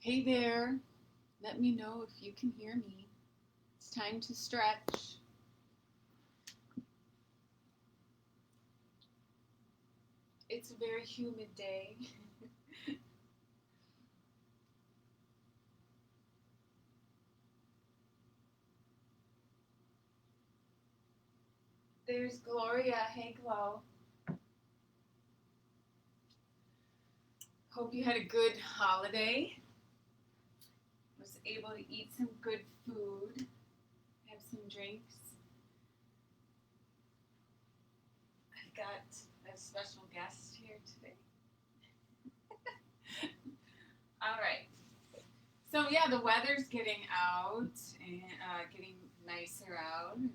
Hey there, let me know if you can hear me. It's time to stretch. It's a very humid day. There's Gloria. Hey, Glo. Hope you had a good holiday. Was able to eat some good food, have some drinks. I've got a special guest here today. All right. So yeah, the weather's getting out and getting nicer out, and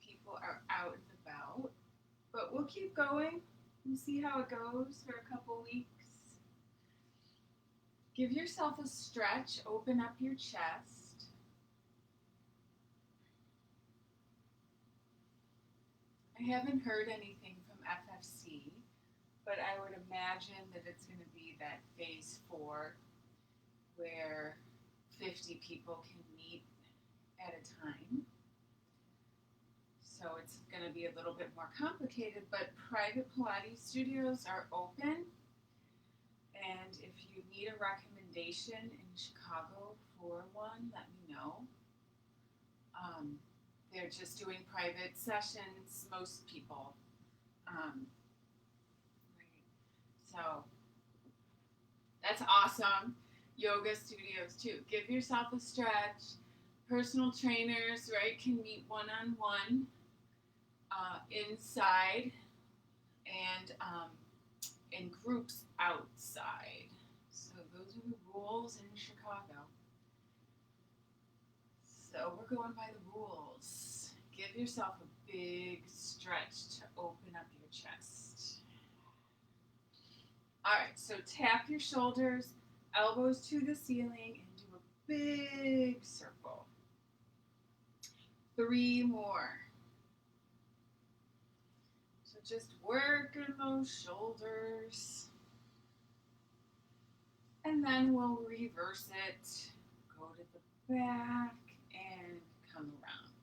people are out and about. But we'll keep going and see how it goes for a couple weeks. Give yourself a stretch, open up your chest. I haven't heard anything from FFC, but I would imagine that it's going to be that phase 4 where 50 people can meet at a time. So it's going to be a little bit more complicated, but private Pilates studios are open. And if you need a recommendation in Chicago for one, let me know. They're just doing private sessions, most people. So that's awesome. Yoga studios too. Give yourself a stretch. Personal trainers, right, can meet one-on-one inside and in groups outside. So those are the rules in Chicago. So we're going by the rules. Give yourself a big stretch to open up your chest. All right, so tap your shoulders, elbows to the ceiling, and do a big circle. 3 more. So just working those shoulders. And then we'll reverse it. Go to the back and come around.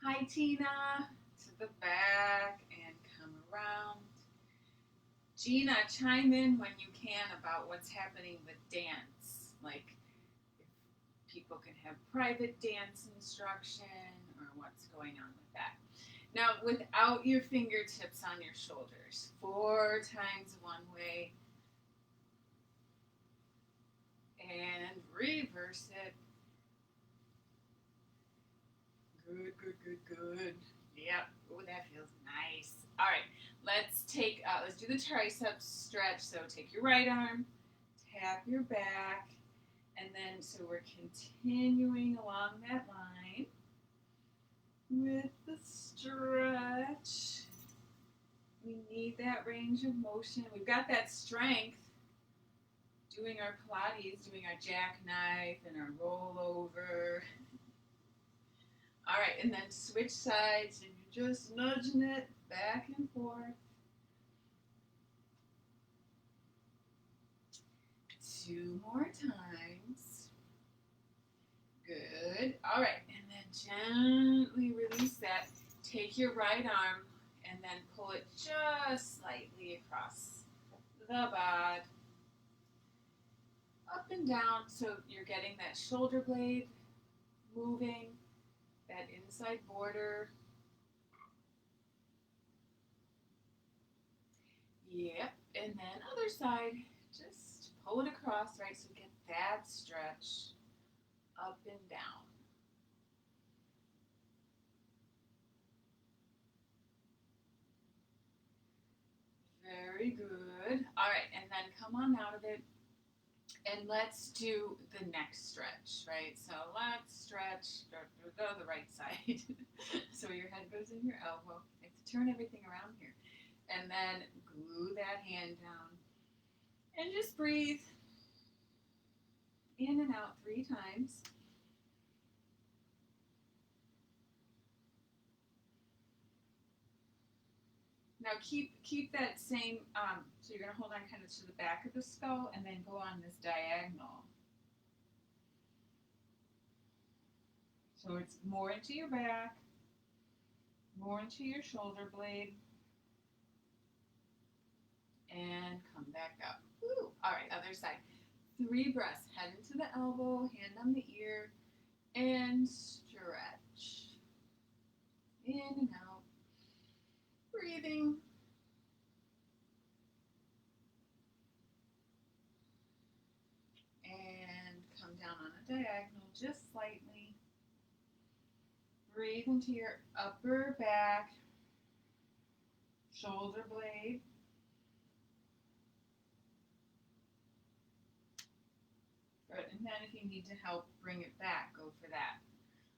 Hi, Tina. To the back and come around. Gina, chime in when you can about what's happening with dance. Like if people can have private dance instruction or what's going on with that. Now, without your fingertips on your shoulders, 4 times one way. And reverse it. Good, good, good, good. Yep. Oh, that feels nice. All right. Let's do the tricep stretch. So take your right arm, tap your back, and then so we're continuing along that line with the stretch. We need that range of motion. We've got that strength doing our Pilates, doing our jackknife and our rollover. All right, and then switch sides, and you're just nudging it back and forth. 2 more times. Good. All right, and then gently release that. Take your right arm and then pull it just slightly across the bod. Up and down, so you're getting that shoulder blade moving, that inside border. Yep, and then other side, just pull it across, right, so get that stretch up and down. Very good. All right, and then come on out of it. And let's do the neck stretch, right? So let's stretch the right side. So your head goes in your elbow. You have to turn everything around here. And then glue that hand down. And just breathe in and out 3 times. Now Now keep that same, so you're going to hold on kind of to the back of the skull and then go on this diagonal. So it's more into your back, more into your shoulder blade, and come back up. Woo. All right, other side. 3 breaths. Head into the elbow, hand on the ear, and stretch. In and out. Breathing. And come down on a diagonal just slightly. Breathe into your upper back, shoulder blade. Good. And then if you need to help bring it back, go for that.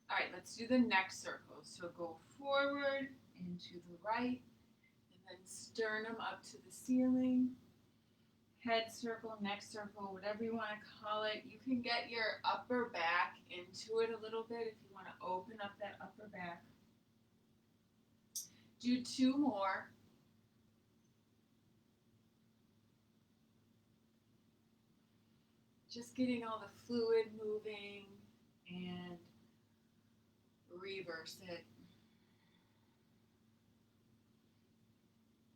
All right, let's do the neck circle. So go forward and to the right, and then sternum up to the ceiling. Head circle, neck circle, whatever you want to call it. You can get your upper back into it a little bit if you want to open up that upper back. Do 2 more. Just getting all the fluid moving and reverse it.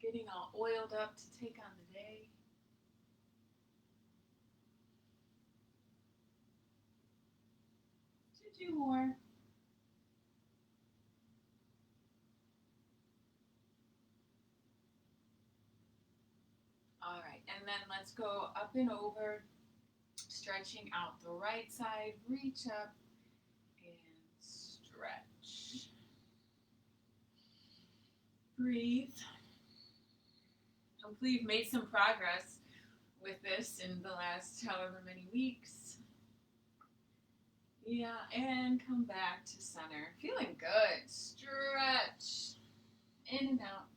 Getting all oiled up to take on the day. Do more. All right, and then let's go up and over, stretching out the right side, reach up and stretch. Breathe. Hopefully you've made some progress with this in the last however many weeks. Yeah, and come back to center. Feeling good. Stretch. In and out.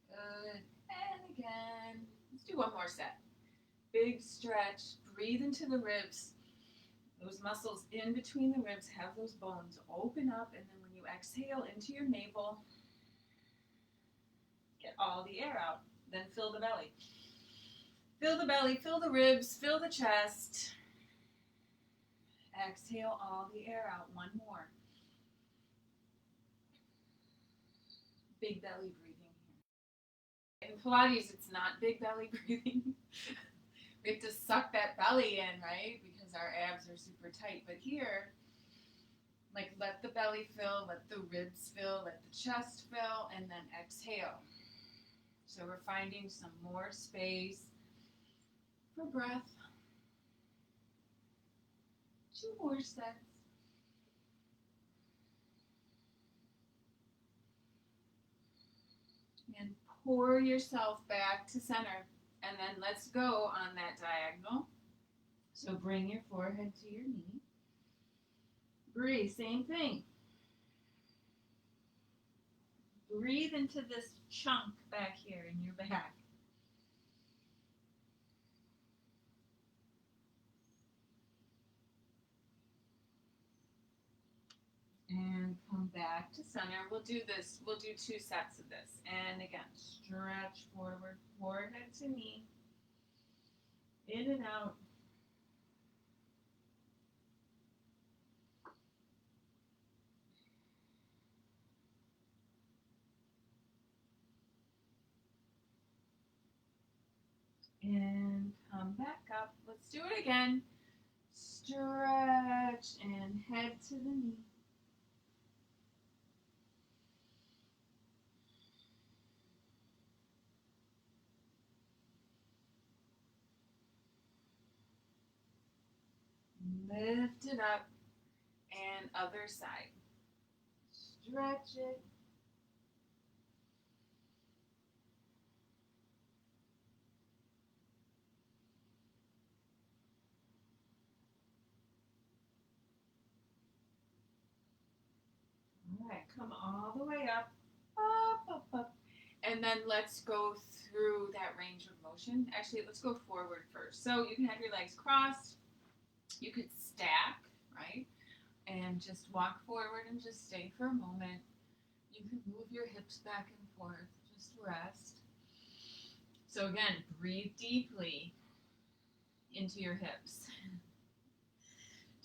Good. And again. Let's do one more set. Big stretch. Breathe into the ribs. Those muscles in between the ribs have those bones open up, and then when you exhale into your navel, get all the air out. Then fill the belly. Fill the belly, fill the ribs, fill the chest. Exhale all the air out. One more. Big belly breathing here. In Pilates, it's not big belly breathing. We have to suck that belly in, right? Because our abs are super tight. But here, like, let the belly fill, let the ribs fill, let the chest fill, and then exhale. So we're finding some more space for breath. 2 more sets. And pour yourself back to center. And then let's go on that diagonal. So bring your forehead to your knee. Breathe, same thing. Breathe into this chunk back here in your back. And come back to center. We'll do 2 sets of this. And again, stretch forward, forehead to knee. In and out. And come back up. Let's do it again. Stretch and head to the knee. Lift it up. And other side. Stretch it. All right, come all the way up, up, up, up. And then let's go through that range of motion. Actually, let's go forward first. So you can have your legs crossed. You could stack, right? And just walk forward and just stay for a moment. You can move your hips back and forth. Just rest. So again, breathe deeply into your hips.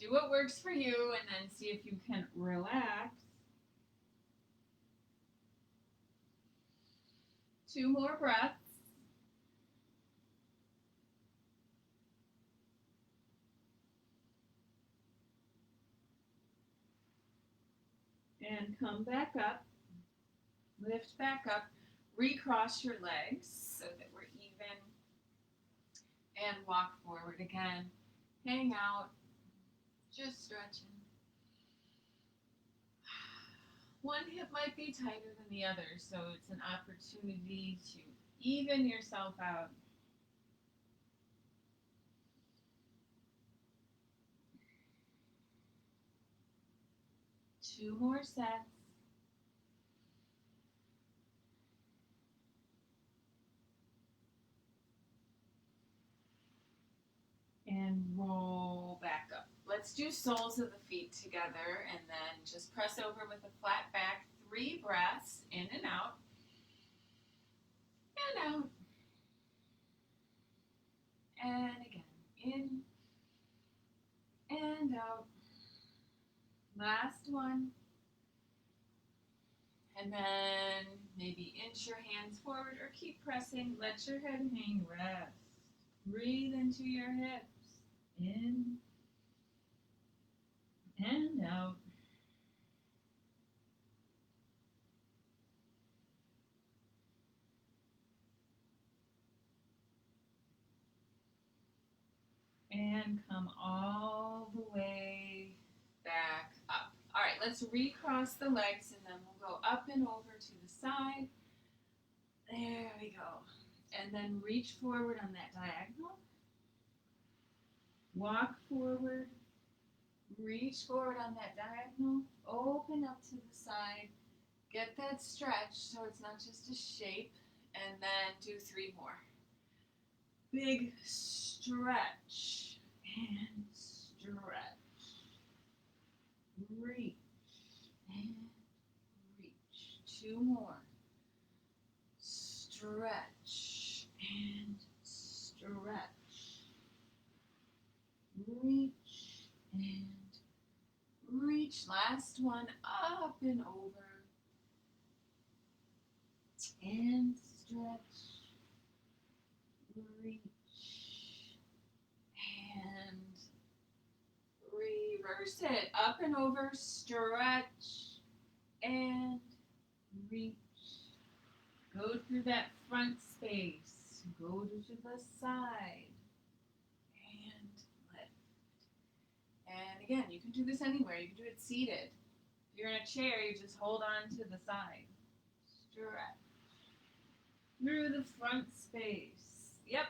Do what works for you and then see if you can relax. 2 more breaths. And come back up. Lift back up. Recross your legs so that we're even. And walk forward again. Hang out. Just stretching. One hip might be tighter than the other, so it's an opportunity to even yourself out. Two more sets. And roll back up. Let's do soles of the feet together and then just press over with a flat back. 3 breaths, in and out. And out. And again, in and out. Last one. And then maybe inch your hands forward or keep pressing. Let your head hang, rest. Breathe into your hips. In and out. And come all the way back up. All right, let's recross the legs and then we'll go up and over to the side. There we go. And then reach forward on that diagonal. Walk forward. Reach forward on that diagonal. Open up to the side. Get that stretch so it's not just a shape. And then do 3 more. Big stretch and stretch. Reach and reach. 2 more. Stretch and stretch. Reach and reach. Last one, up and over. And stretch. Reach. And reverse it. Up and over, stretch. And reach. Go through that front space. Go to the side. And lift. And again, you can do this anywhere. You can do it seated. If you're in a chair, you just hold on to the side. Stretch. Through the front space. Yep.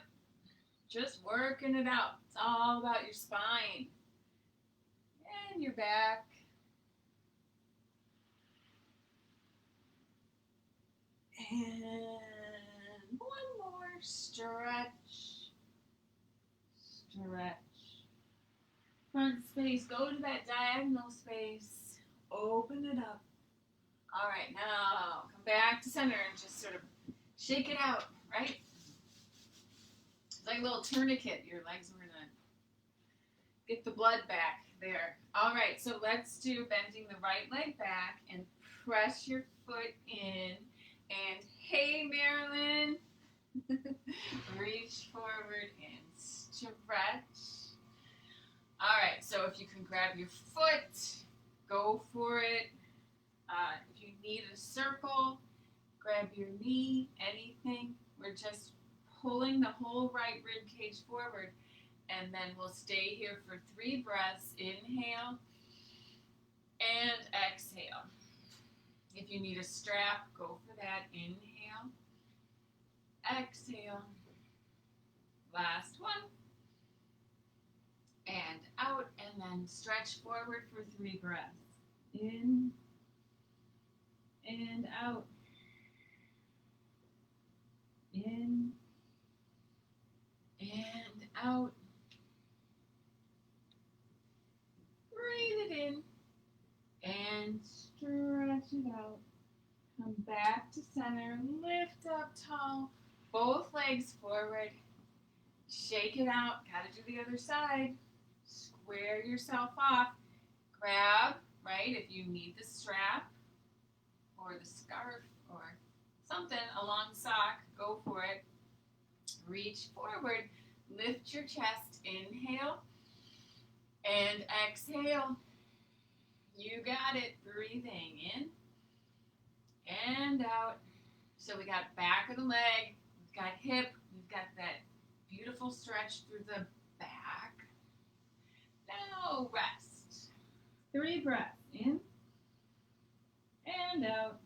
Just working it out. It's all about your spine. And your back. And one more. Stretch. Stretch. Front space. Go to that diagonal space. Open it up. All right, now come back to center and just sort of shake it out, right? It's like a little tourniquet. Your legs are going to get the blood back there. All right, so let's do bending the right leg back and press your foot in. And hey, Marilyn, reach forward and stretch. All right, so if you can grab your foot, go for it. If you need a circle, grab your knee, anything. We're just pulling the whole right rib cage forward, and then we'll stay here for 3 breaths. Inhale and exhale. If you need a strap, go for that. Inhale, exhale. Last one. And out, and then stretch forward for 3 breaths. In and out. Come back to center. Lift up tall. Both legs forward. Shake it out. Gotta do the other side. Square yourself off. Grab, right, if you need the strap or the scarf or something, a long sock, go for it. Reach forward. Lift your chest. Inhale and exhale. You got it. Breathing in and out. So we got back of the leg, we've got hip, we've got that beautiful stretch through the back. Now rest. 3 breaths. In and out.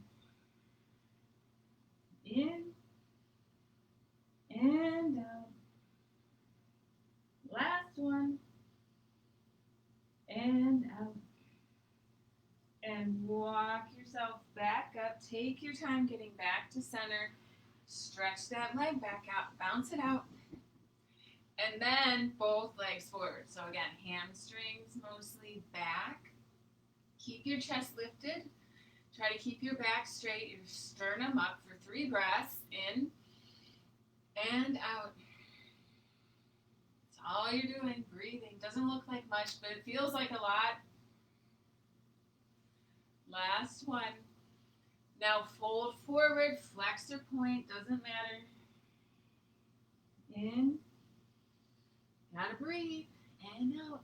In and out. Last one. And out. And walk yourself back up. Take your time getting back to center. Stretch that leg back out. Bounce it out. And then both legs forward. So again, hamstrings mostly back. Keep your chest lifted. Try to keep your back straight. Your sternum up for 3 breaths. In and out. That's all you're doing. Breathing. Doesn't look like much, but it feels like a lot. Last one. Now fold forward, flex or point, doesn't matter. In. Gotta breathe. And out.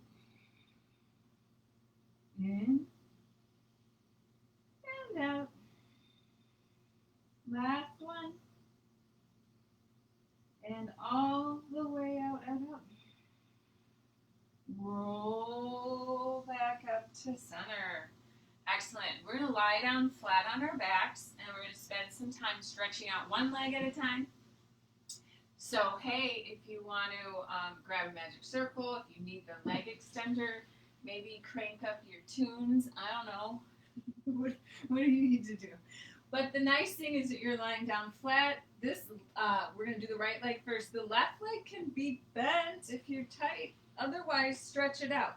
In. And out. Last one. And all the way out and up. Roll back up to center. Excellent. We're going to lie down flat on our backs, and we're going to spend some time stretching out one leg at a time. So, hey, if you want to grab a magic circle, if you need the leg extender, maybe crank up your tunes. I don't know. what do you need to do? But the nice thing is that you're lying down flat. This, we're going to do the right leg first. The left leg can be bent if you're tight. Otherwise, stretch it out.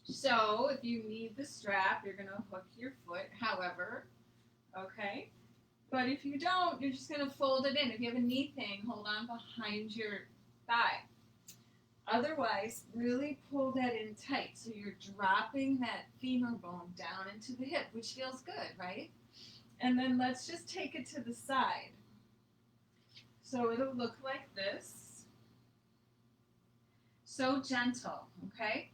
So if you need the strap, you're going to hook your foot, however, okay? But if you don't, you're just going to fold it in. If you have a knee thing, hold on behind your thigh. Otherwise, really pull that in tight. So you're dropping that femur bone down into the hip, which feels good, right? And then let's just take it to the side. So it'll look like this. So gentle, okay?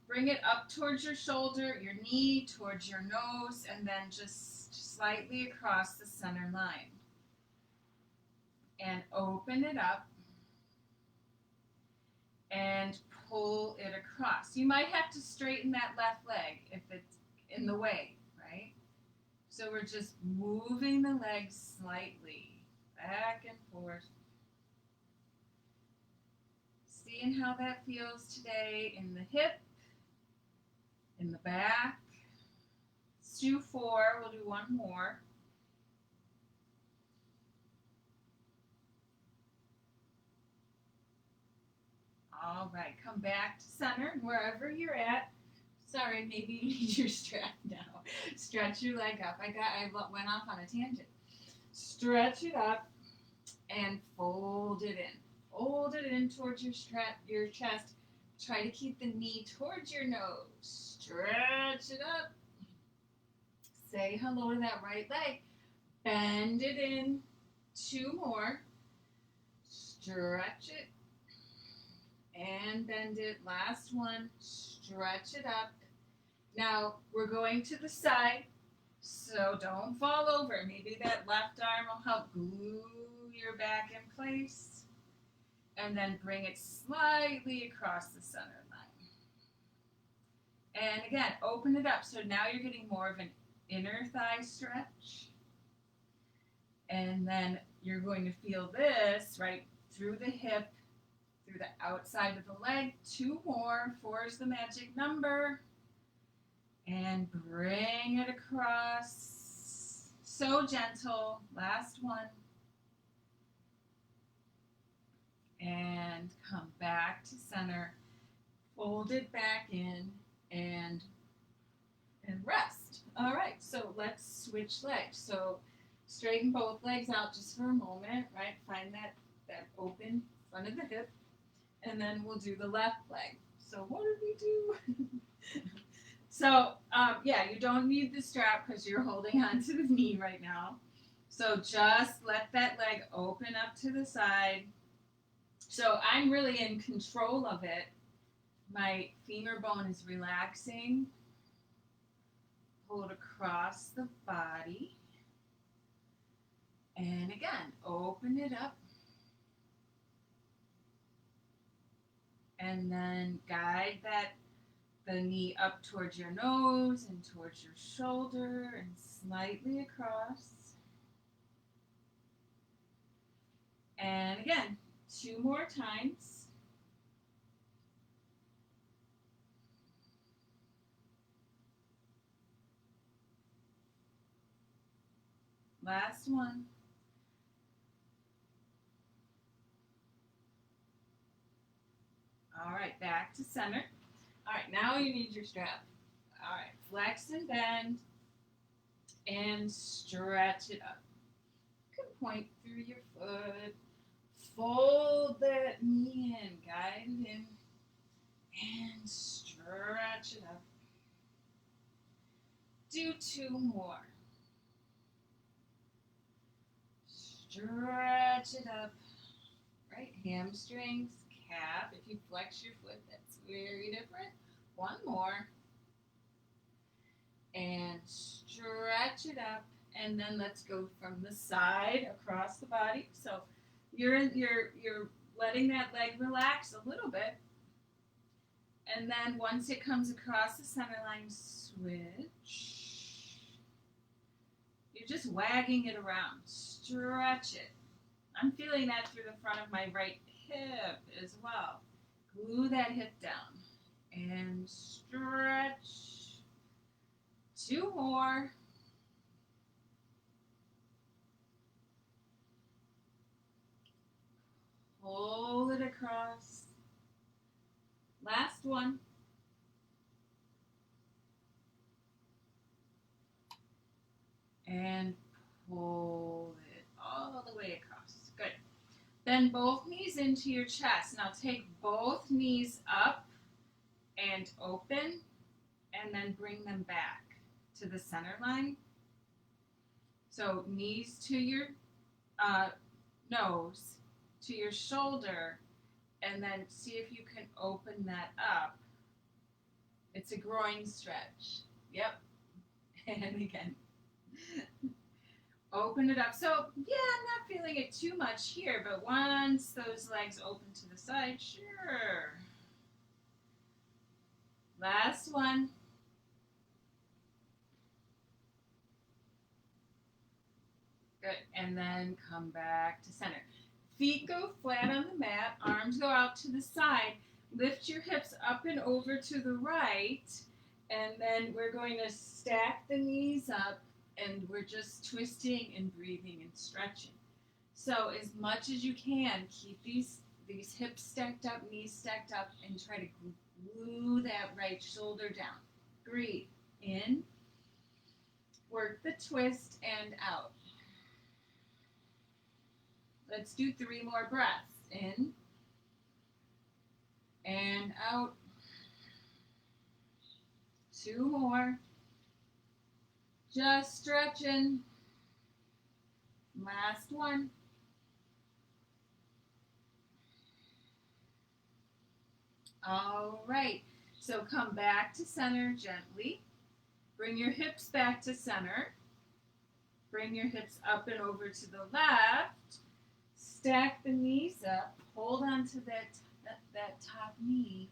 Bring it up towards your shoulder, your knee, towards your nose, and then just slightly across the center line. And open it up and pull it across. You might have to straighten that left leg if it's in the way, right? So we're just moving the leg slightly back and forth. Seeing how that feels today in the hip, in the back. Let's do 4. We'll do one more. All right, come back to center, wherever you're at. Sorry, maybe you need your strap now. Stretch your leg up. I went off on a tangent. Stretch it up and fold it in. Fold it in towards your chest. Try to keep the knee towards your nose. Stretch it up. Say hello to that right leg. Bend it in. 2 more. Stretch it. And bend it. Last one. Stretch it up. Now, we're going to the side, so don't fall over. Maybe that left arm will help glue your back in place. And then bring it slightly across the center line. And again, open it up. So now you're getting more of an inner thigh stretch. And then you're going to feel this right through the hip, through the outside of the leg. 2 more. 4 is the magic number. And bring it across. So gentle. Last one. And come back to center. Fold it back in and rest. All right, so let's switch legs. So straighten both legs out just for a moment, right? Find that open front of the hip, and then we'll do the left leg. So what did we do? So yeah, you don't need the strap because you're holding on to the knee right now. So just let that leg open up to the side. So I'm really in control of it. My femur bone is relaxing. Pull it across the body. And again, open it up. And then guide the knee up towards your nose and towards your shoulder and slightly across. And again, 2 more times. Last one. All right, back to center. All right, now you need your strap. All right, flex and bend and stretch it up. You can point through your foot. Fold that knee in, guide it in, and stretch it up. Do 2 more. Stretch it up. Right, hamstrings, calf. If you flex your foot, that's very different. 1 more. And stretch it up. And then let's go from the side across the body. So you're letting that leg relax a little bit. And then once it comes across the center line, switch. You're just wagging it around. Stretch it. I'm feeling that through the front of my right hip as well. Glue that hip down. And stretch. 2 more. Pull it across. Last one. And pull it all the way across. Good. Bend both knees into your chest. Now take both knees up and open, and then bring them back to the center line. So knees to your nose, to your shoulder, and then see if you can open that up. It's a groin stretch. Yep. And again. Open it up. So, yeah, I'm not feeling it too much here, but once those legs open to the side, sure. Last one. Good. And then come back to center. Feet go flat on the mat, arms go out to the side. Lift your hips up and over to the right, and then we're going to stack the knees up, and we're just twisting and breathing and stretching. So as much as you can, keep these hips stacked up, knees stacked up, and try to glue that right shoulder down. Breathe in, work the twist, and out. Let's do 3 more breaths. In and out. 2 more. Just stretching. Last one. All right. So come back to center gently. Bring your hips back to center. Bring your hips up and over to the left. Stack the knees up. Hold on to that top knee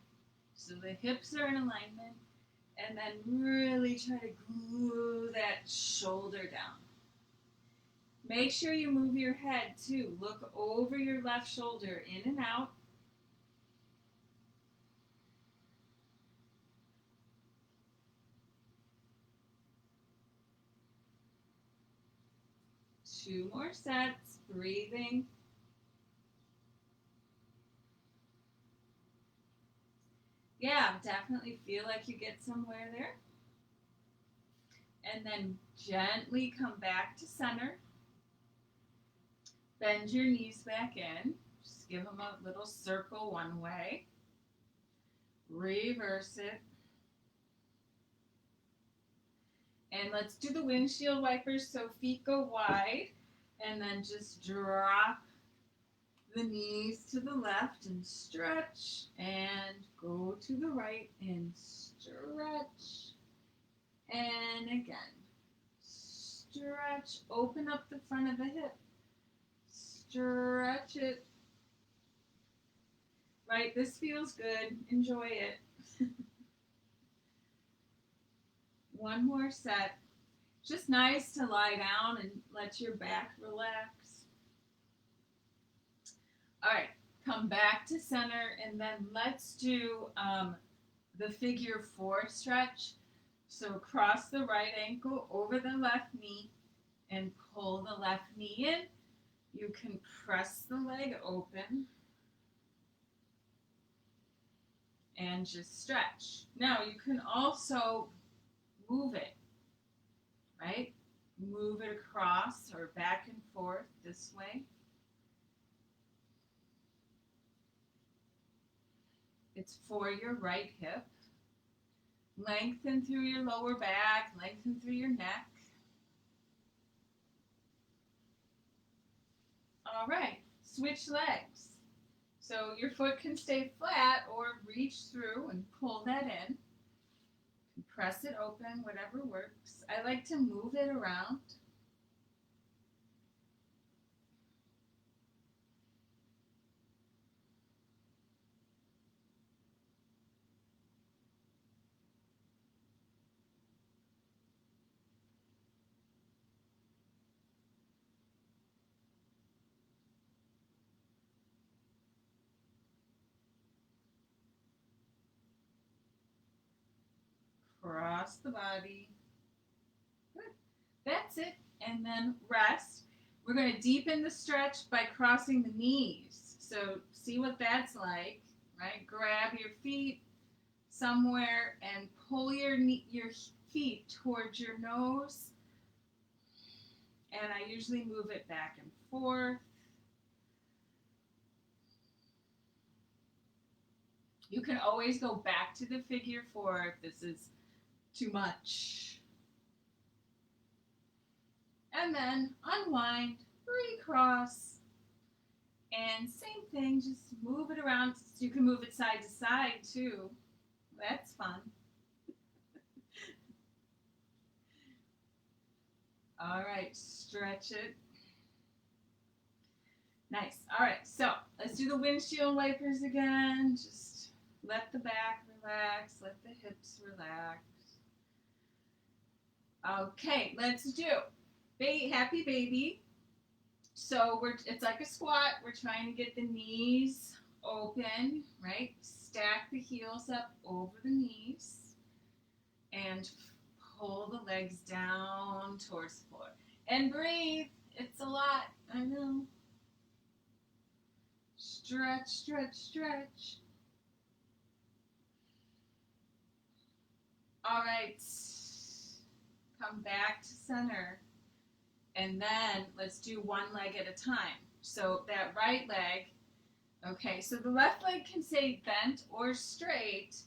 so the hips are in alignment. And then really try to glue that shoulder down. Make sure you move your head too. Look over your left shoulder, in and out. Two more sets, breathing. Yeah, definitely feel like you get somewhere there. And then gently come back to center. Bend your knees back in. Just give them a little circle one way. Reverse it. And let's do the windshield wipers so feet go wide. And then just drop the knees to the left and stretch. And go to the right and stretch. And again. Stretch. Open up the front of the hip. Stretch it. Right, this feels good. Enjoy it. One more set. Just nice to lie down and let your back relax. All right, come back to center, and then let's do the figure 4 stretch. So cross the right ankle over the left knee and pull the left knee in. You can press the leg open and just stretch. Now you can also move it, right? Move it across or back and forth this way. It's for your right hip. Lengthen through your lower back, lengthen through your neck. All right, switch legs. So your foot can stay flat or reach through and pull that in. Press it open, whatever works. I like to move it around. Cross the body. Good. That's it. And then rest. We're going to deepen the stretch by crossing the knees. So see what that's like, right? Grab your feet somewhere and pull your feet towards your nose. And I usually move it back and forth. You can always go back to the figure 4 if this is too much. And then unwind, recross, and same thing, just move it around. You can move it side to side too. That's fun. All right, stretch it. Nice. All right, so let's do the windshield wipers again. Just let the back relax, let the hips relax. Okay, let's do happy baby. So it's like a squat. We're trying to get the knees open, right? Stack the heels up over the knees and pull the legs down towards the floor. And breathe. It's a lot. I know. Stretch, stretch, stretch. All right. Come back to center. And then let's do one leg at a time. So that right leg, okay, so the left leg can stay bent or straight,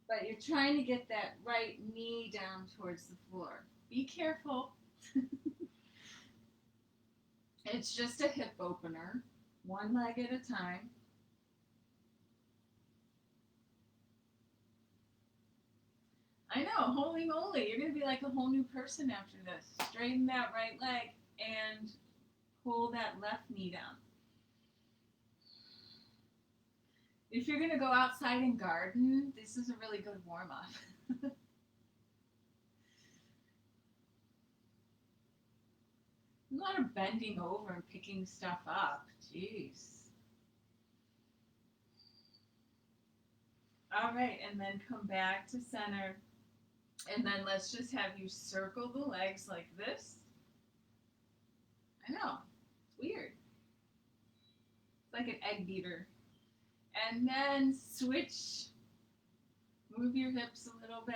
but you're trying to get that right knee down towards the floor. Be careful. It's just a hip opener, one leg at a time. I know, holy moly, you're going to be like a whole new person after this. Straighten that right leg and pull that left knee down. If you're going to go outside and garden, this is a really good warm-up. A lot of bending over and picking stuff up. Jeez. All right, and then come back to center. And then let's just have you circle the legs like this. I know, it's weird. It's like an egg beater. And then switch. Move your hips a little bit.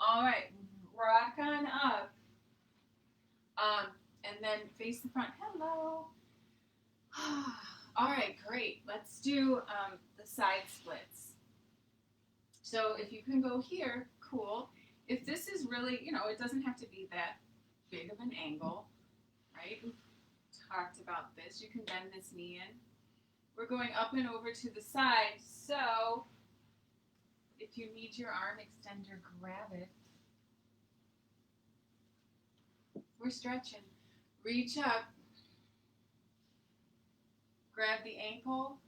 All right, rock on up. And then face the front. Hello. All right, great. Let's do the side splits. So if you can go here, cool. If this is really, it doesn't have to be that big of an angle, right? We've talked about this. You can bend this knee in. We're going up and over to the side. So if you need your arm extender, grab it. We're stretching. Reach up. Grab the ankle.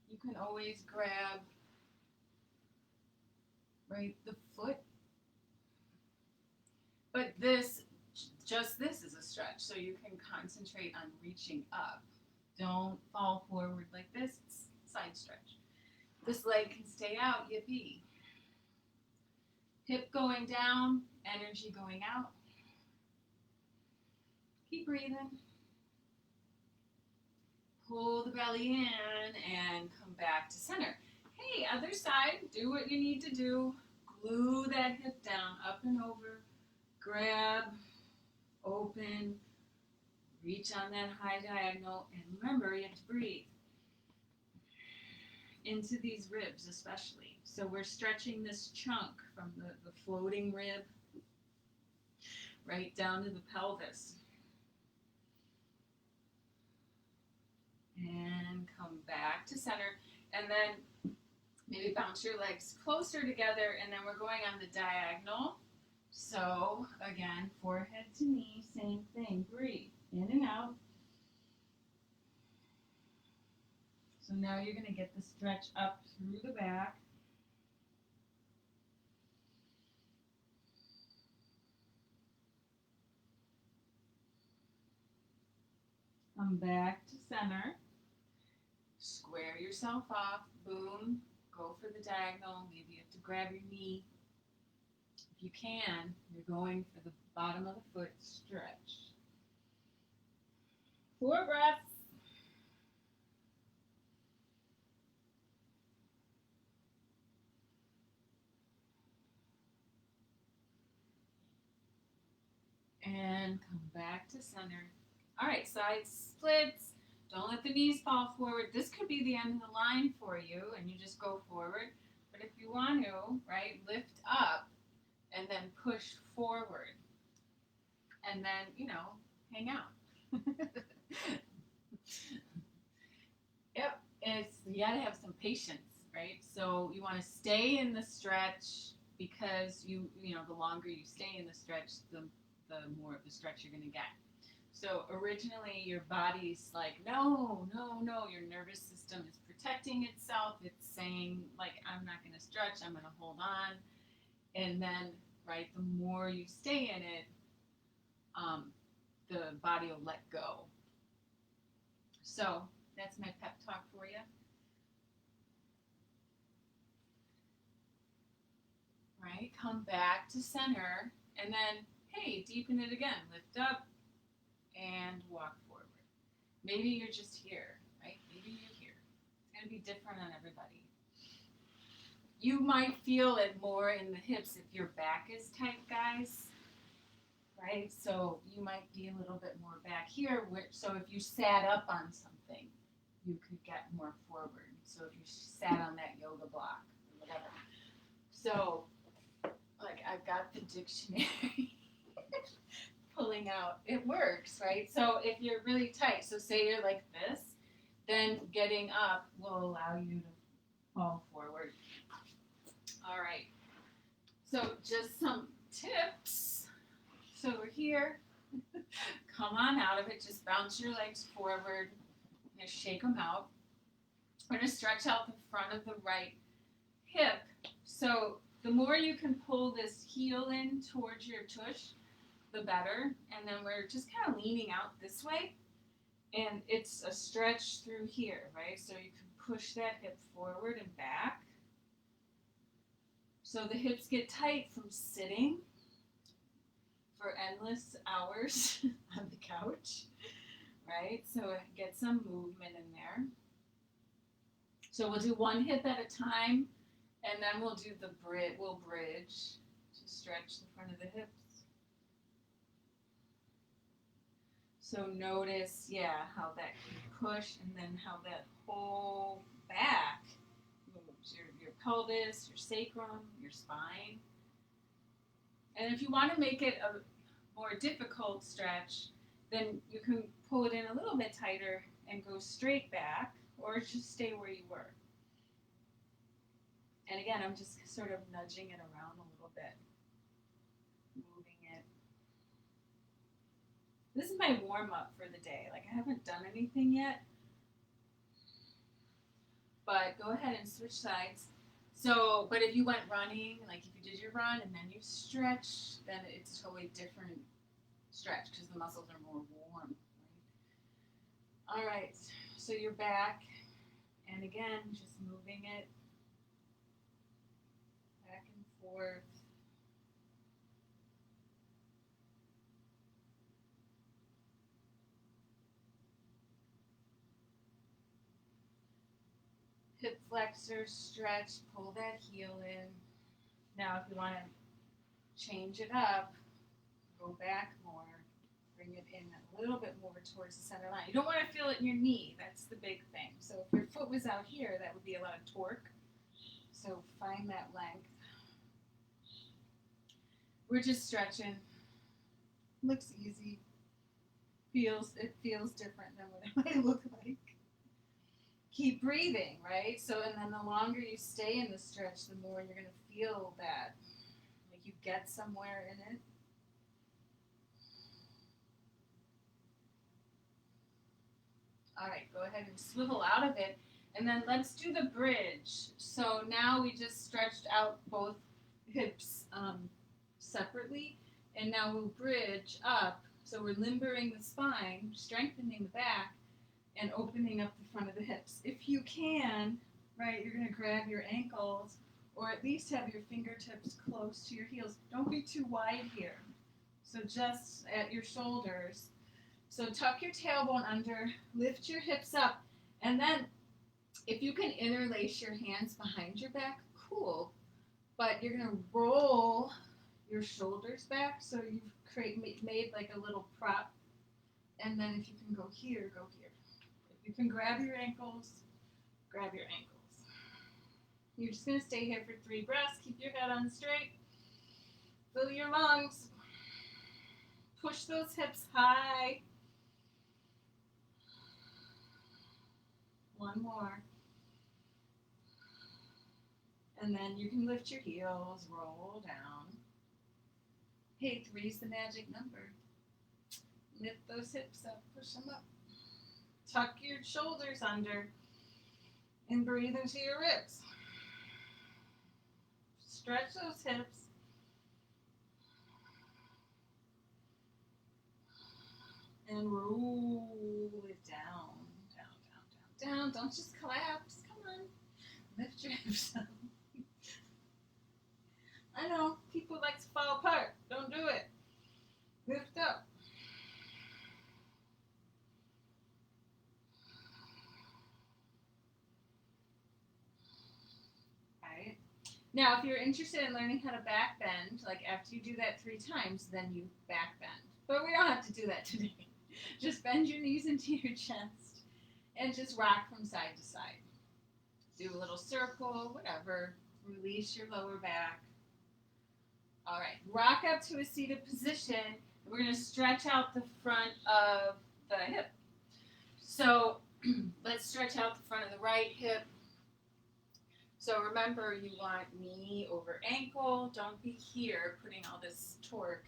You can always grab the foot. But just this is a stretch, so you can concentrate on reaching up. Don't fall forward like this. It's side stretch. This leg can stay out, yippee. Hip going down, energy going out. Keep breathing. Pull the belly in and come back to center. Hey, other side, do what you need to do. Glue that hip down, up and over. Grab, open, reach on that high diagonal, and remember, you have to breathe into these ribs especially. So we're stretching this chunk from the floating rib right down to the pelvis. And come back to center, and then maybe bounce your legs closer together, and then we're going on the diagonal. So again, forehead to knee, same thing. Breathe in and out. So now you're going to get the stretch up through the back. Come back to center. Square yourself off. Boom. Go for the diagonal. Maybe you have to grab your knee. If you can, you're going for the bottom of the foot stretch. 4 breaths. And come back to center. All right, side splits. Don't let the knees fall forward. This could be the end of the line for you, and you just go forward. But if you want to, right, lift up and then push forward. And then, hang out. Yep, you got to have some patience, right? So you want to stay in the stretch because the longer you stay in the stretch, the more of the stretch you're going to get. So originally your body's like, no, your nervous system is protecting itself. It's saying, like, I'm not going to stretch, I'm going to hold on. And then, right, the more you stay in it, the body will let go. So that's my pep talk for you. Right, come back to center, and then, hey, deepen it again. Lift up and walk forward. Maybe you're just here, right? Maybe you're here. It's going to be different on everybody. You might feel it more in the hips if your back is tight, guys. Right? So you might be a little bit more back here. So if you sat up on something, you could get more forward. So if you sat on that yoga block or whatever. So, like, I've got the dictionary pulling out. It works, right? So if you're really tight, so say you're like this, then getting up will allow you to fall forward. All right. So just some tips. So we're here. Come on out of it. Just bounce your legs forward. Just shake them out. We're going to stretch out the front of the right hip. So the more you can pull this heel in towards your tush, the better. And then we're just kind of leaning out this way. And it's a stretch through here, right? So you can push that hip forward and back. So the hips get tight from sitting for endless hours on the couch, right? So get some movement in there. So we'll do one hip at a time, and then we'll do the bridge. Just to stretch the front of the hips. So notice, yeah, how that can push and then how that whole back moves. Your pelvis, your sacrum, your spine. And if you want to make it a more difficult stretch, then you can pull it in a little bit tighter and go straight back, or just stay where you were. And again, I'm just sort of nudging it around a little bit, moving it. This is my warm-up for the day. Like, I haven't done anything yet, but go ahead and switch sides. So, but if you went running, like if you did your run and then you stretch, then it's a totally different stretch because the muscles are more warm. Right? All right, so you're back, and again, just moving it back and forth. Hip flexor stretch, pull that heel in. Now, if you want to change it up, go back more, bring it in a little bit more towards the center line. You don't want to feel it in your knee. That's the big thing. So if your foot was out here, that would be a lot of torque. So find that length. We're just stretching. Looks easy. It feels different than what it might look like. Keep breathing, right? So, and then the longer you stay in the stretch, the more you're going to feel that, like you get somewhere in it. All right, go ahead and swivel out of it, and then let's do the bridge. So now we just stretched out both hips separately, and now we'll bridge up. So we're limbering the spine, strengthening the back, and opening up the front of the hips. If you can, right, you're going to grab your ankles, or at least have your fingertips close to your heels. Don't be too wide here. So just at your shoulders. So tuck your tailbone under, lift your hips up, and then if you can interlace your hands behind your back, cool. But you're going to roll your shoulders back, so you've made like a little prop. And then if you can go here, go here. If you can grab your ankles, grab your ankles. You're just going to stay here for 3 breaths. Keep your head on straight. Fill your lungs. Push those hips high. 1 more. And then you can lift your heels, roll down. Hey, 3's the magic number. Lift those hips up, push them up. Tuck your shoulders under and breathe into your ribs. Stretch those hips. And roll it down, down, down, down, down. Don't just collapse. Come on. Lift your hips up. I know, people like to fall apart. Don't do it. Lift up. Right. Now, if you're interested in learning how to back bend, like after you do that 3 times, then you back bend. But we don't have to do that today. Just bend your knees into your chest and just rock from side to side. Do a little circle, whatever. Release your lower back. All right, rock up to a seated position. We're going to stretch out the front of the hip. So let's stretch out the front of the right hip. So remember, you want knee over ankle. Don't be here putting all this torque,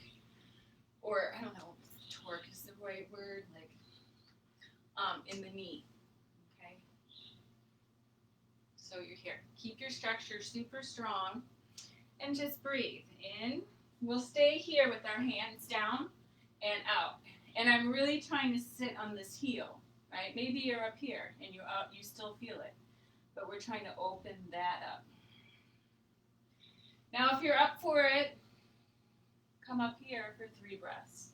or I don't know, torque is the right word, like in the knee. Okay. So you're here. Keep your structure super strong. And just breathe in. We'll stay here with our hands down and out. And I'm really trying to sit on this heel, right? Maybe you're up here and you still feel it. But we're trying to open that up. Now if you're up for it, come up here for 3 breaths.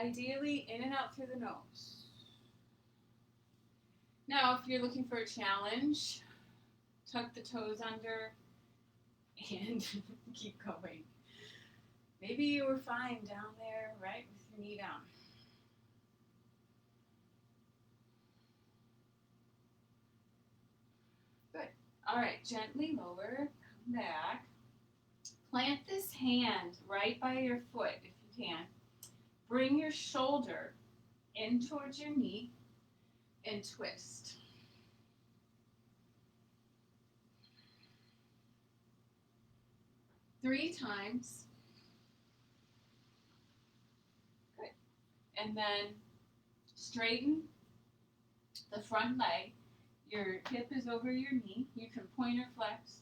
Ideally, in and out through the nose. Now, if you're looking for a challenge, tuck the toes under and keep going. Maybe you were fine down there, right, with your knee down. Good. All right, gently lower, come back. Plant this hand right by your foot if you can. Bring your shoulder in towards your knee and twist. Three times. Good. And then straighten the front leg. Your hip is over your knee. You can pointer flex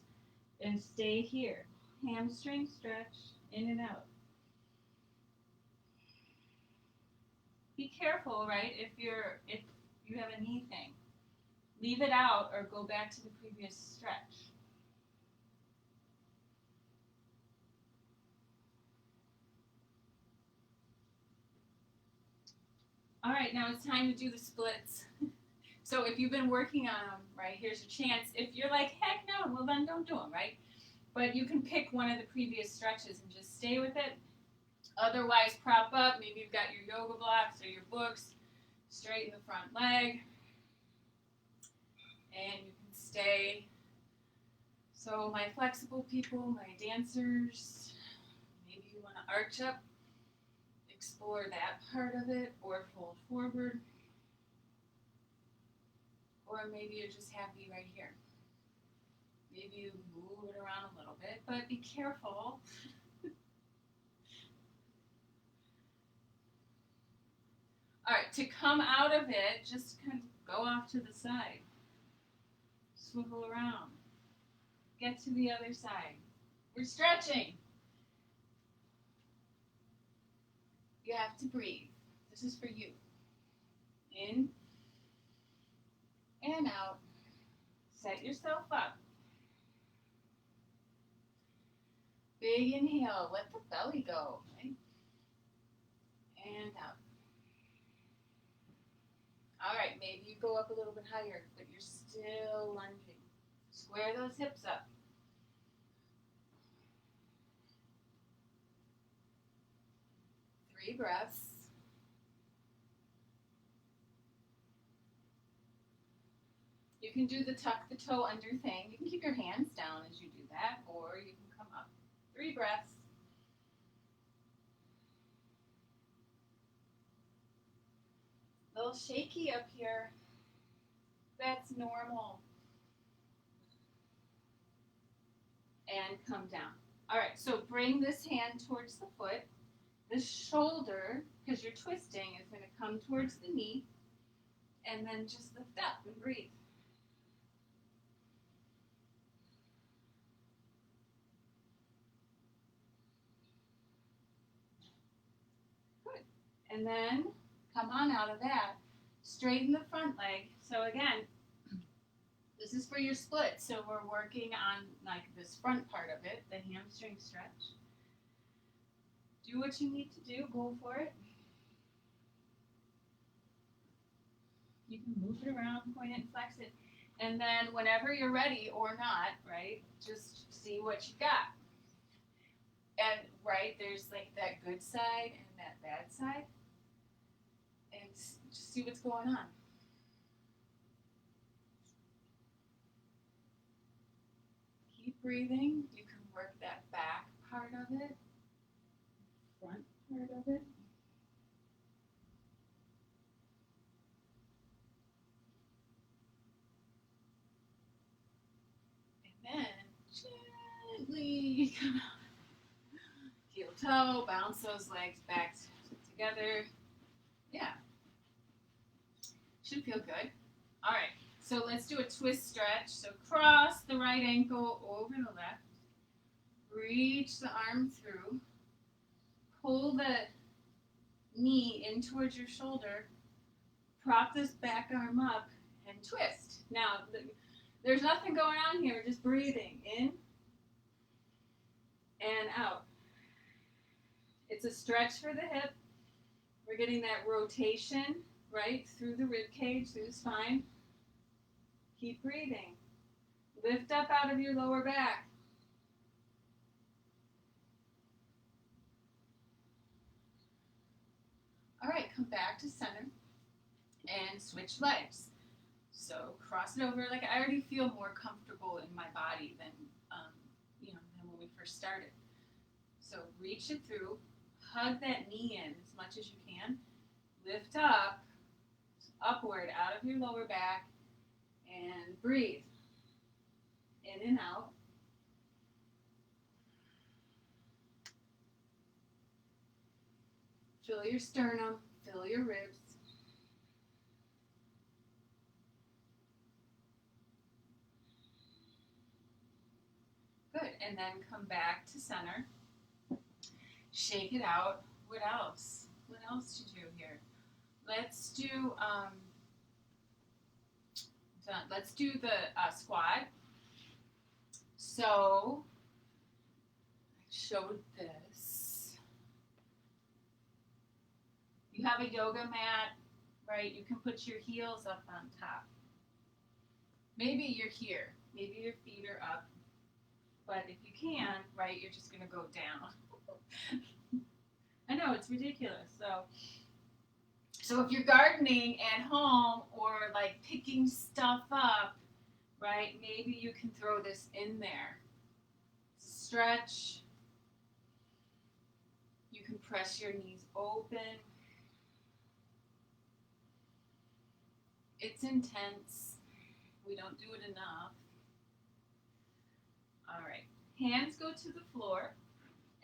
and stay here. Hamstring stretch, in and out. Be careful, right, if you have a knee thing. Leave it out or go back to the previous stretch. All right, now it's time to do the splits. So if you've been working on them, right, here's your chance. If you're like, heck no, well then don't do them, right? But you can pick one of the previous stretches and just stay with it. Otherwise, prop up. Maybe you've got your yoga blocks or your books. Straighten the front leg. And you can stay. So my flexible people, my dancers, maybe you want to arch up. Explore that part of it, or fold forward. Or maybe you're just happy right here. Maybe you move it around a little bit, but be careful. All right, to come out of it, just kind of go off to the side. Swivel around. Get to the other side. We're stretching. You have to breathe. This is for you. In and out. Set yourself up. Big inhale. Let the belly go. Right? And out. All right, maybe you go up a little bit higher, but you're still lunging. Square those hips up. Three breaths. You can do the tuck the toe under thing. You can keep your hands down as you do that, or you can come up. 3 breaths. A little shaky up here. That's normal. And come down. All right, so bring this hand towards the foot. The shoulder, because you're twisting, is going to come towards the knee. And then just lift up and breathe. Good. And then come on out of that. Straighten the front leg. So again, this is for your split. So we're working on like this front part of it, the hamstring stretch. Do what you need to do. Go for it. You can move it around, point it, and flex it. And then whenever you're ready or not, right, just see what you got. And, right, there's like that good side and that bad side. And just see what's going on. Keep breathing. You can work that back part of it, front part of it. And then gently come out. Heel toe, bounce those legs back together. Yeah. Should feel good. All right. So let's do a twist stretch. So cross the right ankle over the left. Reach the arm through. Pull the knee in towards your shoulder. Prop this back arm up and twist. Now, there's nothing going on here. Just breathing in and out. It's a stretch for the hip. We're getting that rotation, right, through the rib cage, through the spine. Keep breathing. Lift up out of your lower back. All right, come back to center and switch legs. So cross it over. Like I already feel more comfortable in my body than than when we first started. So reach it through, hug that knee in as much as you can. Lift up, upward out of your lower back, and breathe. In and out. Fill your sternum, fill your ribs. Good, and then come back to center. Shake it out. What else? What else to do here? Let's do Let's do the squat. So I showed this. You have a yoga mat, right? You can put your heels up on top. Maybe you're here. Maybe your feet are up. But if you can, right, you're just going to go down. I know, it's ridiculous. So if you're gardening at home or like picking stuff up, right, maybe you can throw this in there. Stretch. You can press your knees open. It's intense. We don't do it enough. All right, hands go to the floor,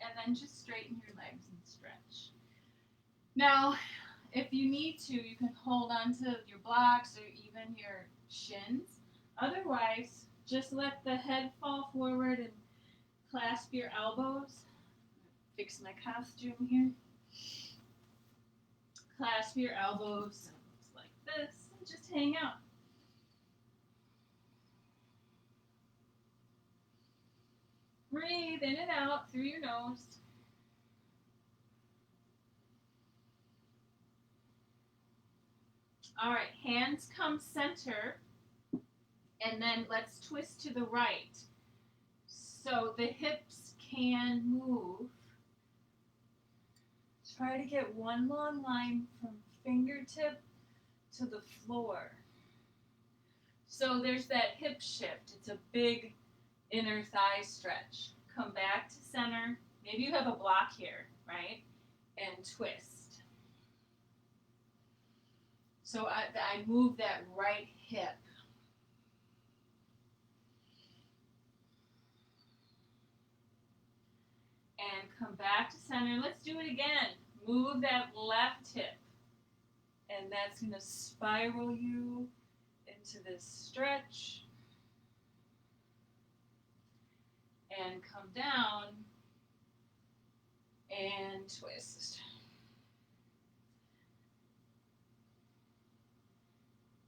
and then just straighten your legs and stretch. Now, if you need to, you can hold on to your blocks or even your shins. Otherwise, just let the head fall forward and clasp your elbows. Fix my costume here. Clasp your elbows like this and just hang out. Breathe in and out through your nose. All right, hands come center, and then let's twist to the right. So the hips can move. Try to get one long line from fingertip to the floor. So there's that hip shift. It's a big inner thigh stretch. Come back to center. Maybe you have a block here, right? And twist. So I move that right hip. And come back to center. Let's do it again. Move that left hip. And that's going to spiral you into this stretch. And come down and twist.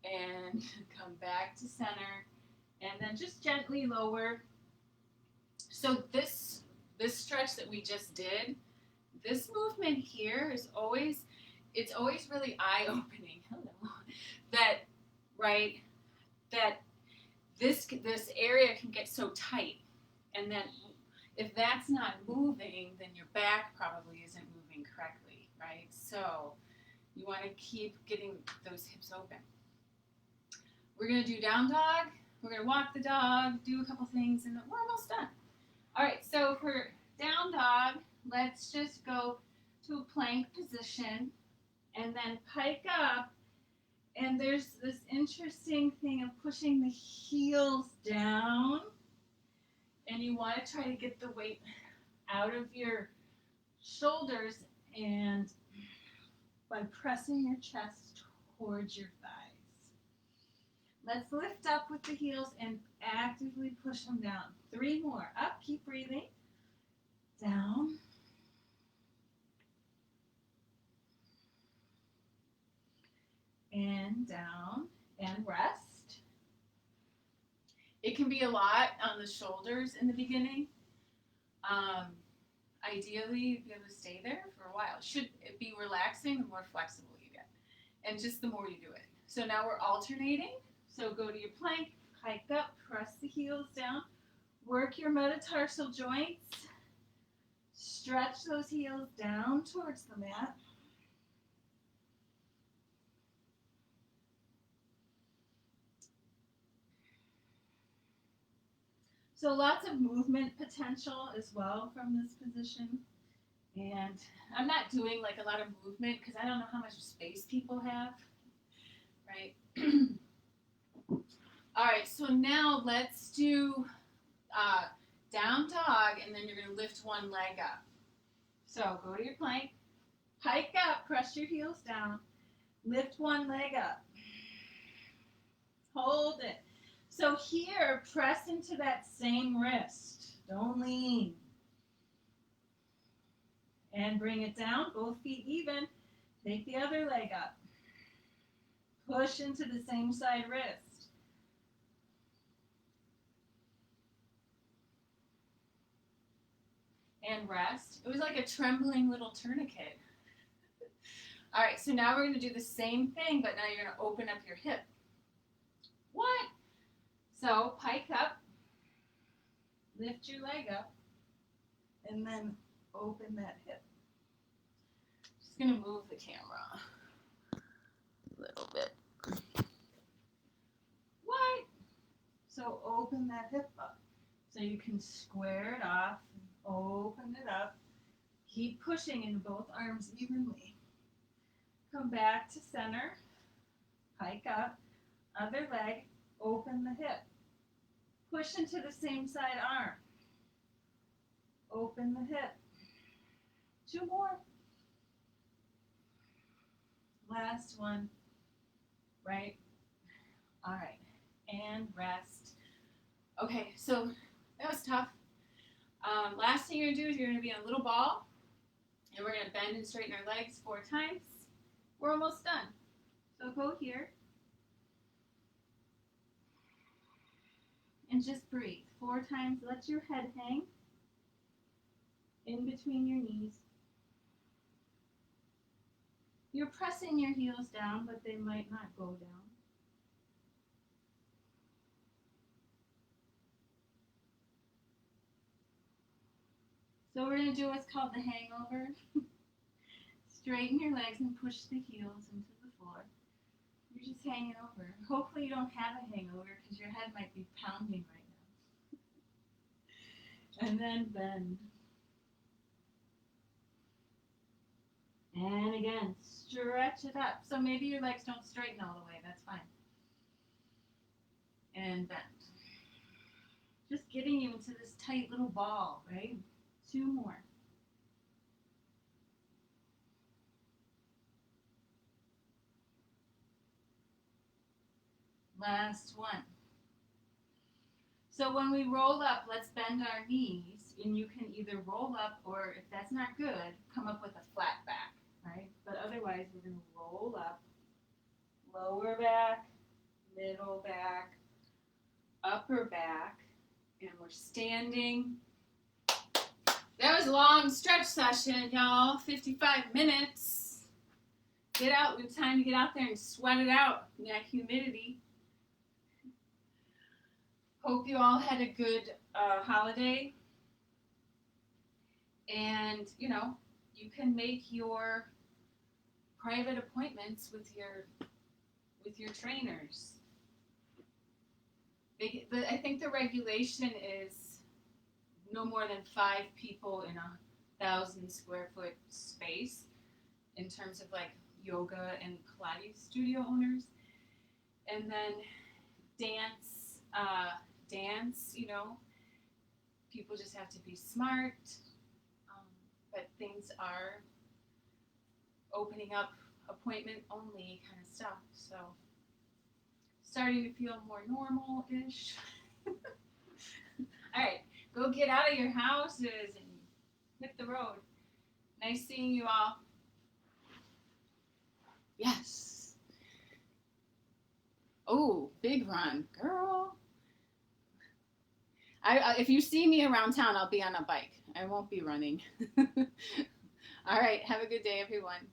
And come back to center. And then just gently lower. So this stretch that we just did, this movement here is always, it's always really eye-opening. Hello. That, right, that this area can get so tight. And then if that's not moving, then your back probably isn't moving correctly, right? So you want to keep getting those hips open. We're going to do down dog. We're going to walk the dog, do a couple things, and then we're almost done. All right, so for down dog, let's just go to a plank position and then pike up. And there's this interesting thing of pushing the heels down. And you want to try to get the weight out of your shoulders and by pressing your chest towards your thighs. Let's lift up with the heels and actively push them down. 3 more. Up, keep breathing. Down. And down. And rest. It can be a lot on the shoulders in the beginning. Ideally, be able to stay there for a while. Should it be relaxing, the more flexible you get. And just the more you do it. So now we're alternating. So go to your plank, hike up, press the heels down, work your metatarsal joints, stretch those heels down towards the mat. So lots of movement potential as well from this position. And I'm not doing like a lot of movement because I don't know how much space people have, right? All right, so now let's do down dog, and then you're going to lift one leg up. So go to your plank, hike up, press your heels down, lift one leg up, hold it. So here, press into that same wrist. Don't lean. And bring it down, both feet even. Take the other leg up. Push into the same side wrist. And rest. It was like a trembling little tourniquet. All right, so now we're going to do the same thing, but now you're going to open up your hip. What? So pike up, lift your leg up, and then open that hip. Just going to move the camera a little bit. What? So open that hip up. So you can square it off, open it up. Keep pushing into both arms evenly. Come back to center, pike up, other leg, open the hip. Push into the same side arm. Open the hip. 2 more. Last one. Right? All right. And rest. Okay, so that was tough. Last thing you're going to do is you're going to be on a little ball. And we're going to bend and straighten our legs 4 times. We're almost done. So go here. And just breathe 4 times. Let your head hang in between your knees. You're pressing your heels down, but they might not go down. So we're going to do what's called the hangover. Straighten your legs and push the heels into the floor. You're just hanging over. Hopefully you don't have a hangover because your head might be pounding right now. And then bend. And again, stretch it up. So maybe your legs don't straighten all the way. That's fine. And bend. Just getting you into this tight little ball, right? 2 more. Last one. So when we roll up, let's bend our knees, and you can either roll up or, if that's not good, come up with a flat back, right? But otherwise, we're going to roll up, lower back, middle back, upper back, and we're standing. That was a long stretch session, y'all. 55 minutes. Get out. It's time to get out there and sweat it out in that humidity. Hope you all had a good holiday. And, you know, you can make your private appointments with your trainers. I think the regulation is no more than 5 people in 1,000 square foot space in terms of like yoga and Pilates studio owners. And then dance, you know, people just have to be smart. But things are opening up appointment only kind of stuff. So starting to feel more normal-ish. All right, go get out of your houses and hit the road. Nice seeing you all. Yes. Oh, big run, girl. If you see me around town, I'll be on a bike. I won't be running. All right, have a good day, everyone.